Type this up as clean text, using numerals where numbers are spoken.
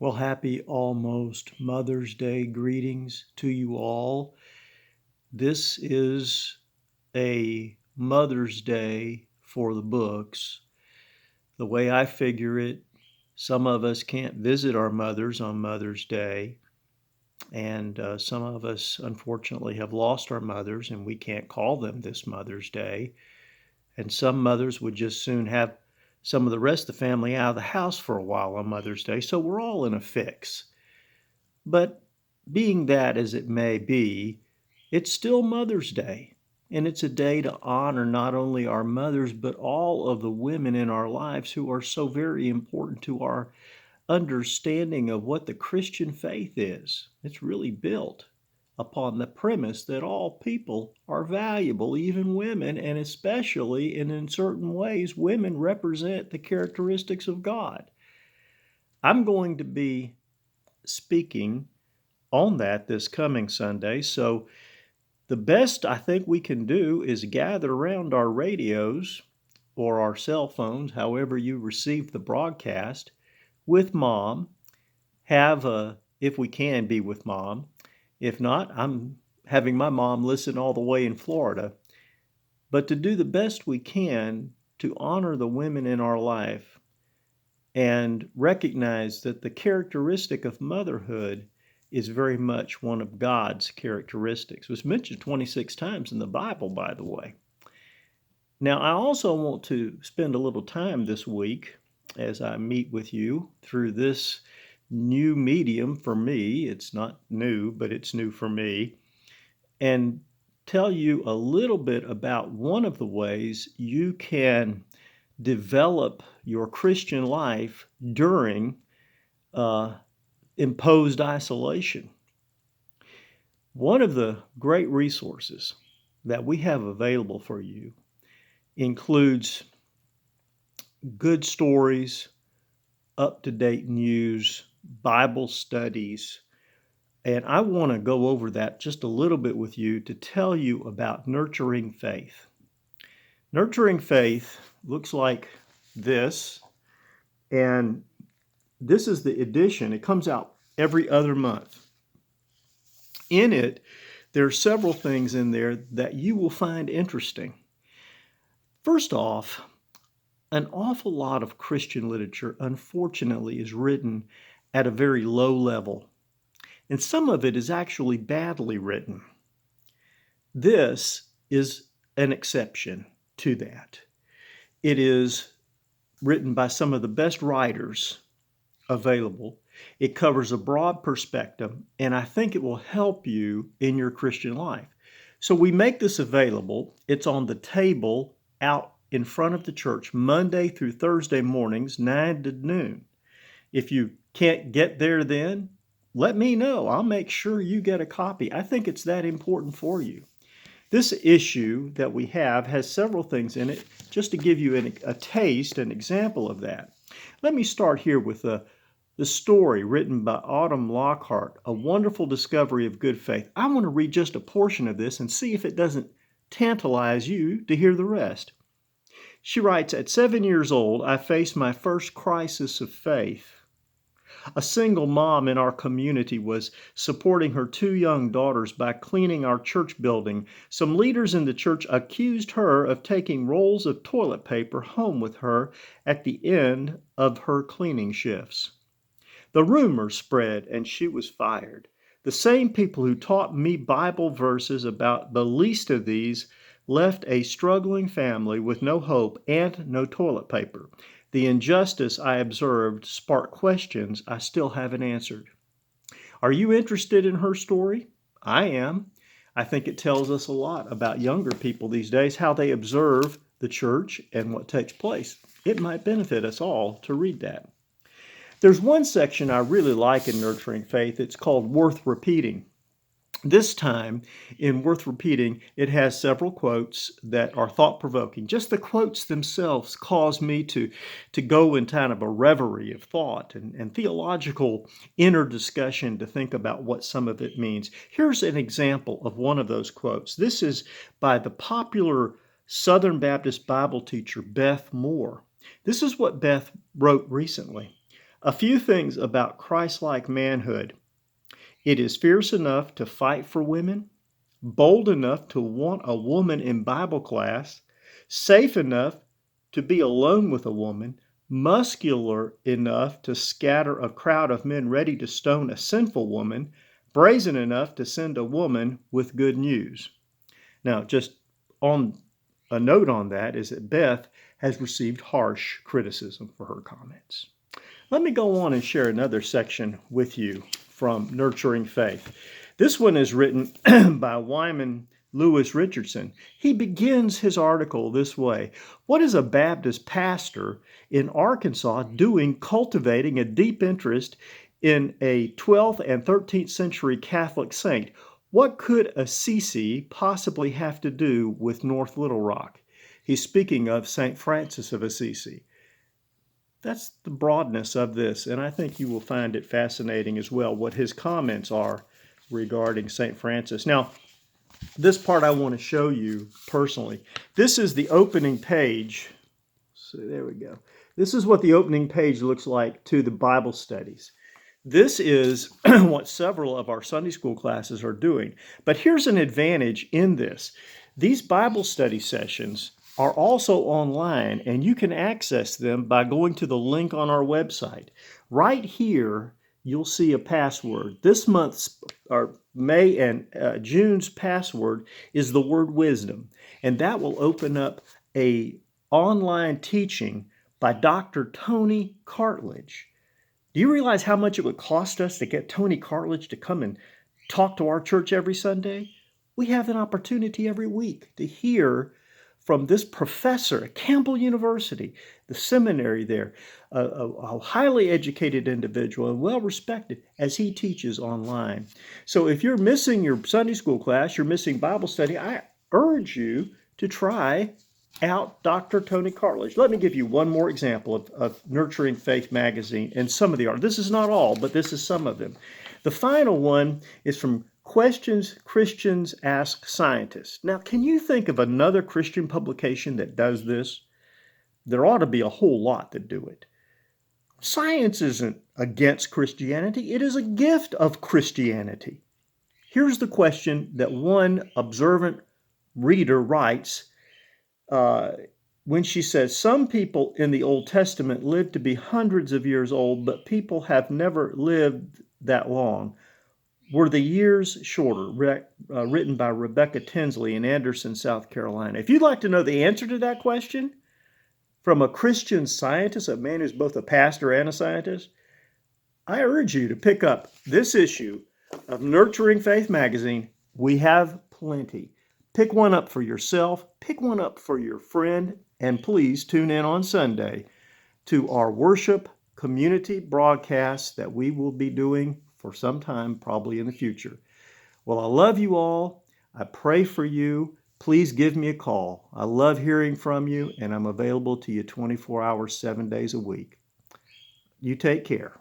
Well, happy almost Mother's Day greetings to you all. This is a Mother's Day for the books. The way I figure it, some of us can't visit our mothers on Mother's Day, and some of us unfortunately have lost our mothers and we can't call them this Mother's Day. And some mothers would just soon have some of the rest of the family out of the house for a while on Mother's Day, so we're all in a fix. But being that as it may be, it's still Mother's Day, and it's a day to honor not only our mothers, but all of the women in our lives who are so very important to our understanding of what the Christian faith is. It's really built upon the premise that all people are valuable, even women, and especially, and in certain ways, women represent the characteristics of God. I'm going to be speaking on that this coming Sunday. So the best I think we can do is gather around our radios or our cell phones, however you receive the broadcast, with mom. If we can be with mom. If not, I'm having my mom listen all the way in Florida. But to do the best we can to honor the women in our life and recognize that the characteristic of motherhood is very much one of God's characteristics. It was mentioned 26 times in the Bible, by the way. Now, I also want to spend a little time this week as I meet with you through this new medium for me. It's not new, but it's new for me. And tell you a little bit about one of the ways you can develop your Christian life during imposed isolation. One of the great resources that we have available for you includes good stories, up-to-date news, Bible studies, and I want to go over that just a little bit with you to tell you about Nurturing Faith. Nurturing Faith looks like this, and this is the edition. It comes out every other month. In it, there are several things in there that you will find interesting. First off, an awful lot of Christian literature, unfortunately, is written at a very low level, and some of it is actually badly written. This is an exception to that. It is written by some of the best writers available. It covers a broad perspective, and I think it will help you in your Christian life. So we make this available. It's on the table out in front of the church Monday through Thursday mornings, 9 to noon. If you can't get there then, let me know. I'll make sure you get a copy. I think it's that important for you. This issue that we have has several things in it, just to give you a taste, an example of that. Let me start here with the story written by Autumn Lockhart, A Wonderful Discovery of Good Faith. I want to read just a portion of this and see if it doesn't tantalize you to hear the rest. She writes, "At 7 years old, I faced my first crisis of faith. A single mom in our community was supporting her 2 young daughters by cleaning our church building. Some leaders in the church accused her of taking rolls of toilet paper home with her at the end of her cleaning shifts. The rumor spread and she was fired. The same people who taught me Bible verses about the least of these left a struggling family with no hope and no toilet paper. The injustice I observed sparked questions I still haven't answered." Are you interested in her story? I am. I think it tells us a lot about younger people these days, how they observe the church and what takes place. It might benefit us all to read that. There's one section I really like in Nurturing Faith. It's called Worth Repeating. This time, in Worth Repeating, it has several quotes that are thought-provoking. Just the quotes themselves cause me to go in kind of a reverie of thought and theological inner discussion to think about what some of it means. Here's an example of one of those quotes. This is by the popular Southern Baptist Bible teacher, Beth Moore. This is what Beth wrote recently. A few things about Christ-like manhood. It is fierce enough to fight for women, bold enough to want a woman in Bible class, safe enough to be alone with a woman, muscular enough to scatter a crowd of men ready to stone a sinful woman, brazen enough to send a woman with good news. Now, just on a note on that is that Beth has received harsh criticism for her comments. Let me go on and share another section with you from Nurturing Faith. This one is written by Wyman Lewis Richardson. He begins his article this way: what is a Baptist pastor in Arkansas doing cultivating a deep interest in a 12th and 13th century Catholic saint? What could Assisi possibly have to do with North Little Rock? He's speaking of St. Francis of Assisi. That's the broadness of this, and I think you will find it fascinating as well what his comments are regarding St. Francis. Now, this part I want to show you personally. This is the opening page. So there we go. This is what the opening page looks like to the Bible studies. This is what several of our Sunday school classes are doing. But here's an advantage in this. These Bible study sessions are also online, and you can access them by going to the link on our website. Right here, you'll see a password. This month's, or May and June's password is the word wisdom, and that will open up a online teaching by Dr. Tony Cartledge. Do you realize how much it would cost us to get Tony Cartledge to come and talk to our church every Sunday? We have an opportunity every week to hear from this professor at Campbell University, the seminary there, a highly educated individual and well-respected as he teaches online. So if you're missing your Sunday school class, you're missing Bible study, I urge you to try out Dr. Tony Cartledge. Let me give you one more example of Nurturing Faith magazine and some of the art. This is not all, but this is some of them. The final one is from Questions Christians Ask Scientists. Now, can you think of another Christian publication that does this? There ought to be a whole lot that do it. Science isn't against Christianity. It is a gift of Christianity. Here's the question that one observant reader writes when she says, some people in the Old Testament lived to be hundreds of years old, but people have never lived that long. Were the years shorter? Written by Rebecca Tinsley in Anderson, South Carolina. If you'd like to know the answer to that question from a Christian scientist, a man who's both a pastor and a scientist, I urge you to pick up this issue of Nurturing Faith magazine. We have plenty. Pick one up for yourself, pick one up for your friend, and please tune in on Sunday to our worship community broadcast that we will be doing for some time, probably in the future. Well, I love you all. I pray for you. Please give me a call. I love hearing from you, and I'm available to you 24 hours, 7 days a week. You take care.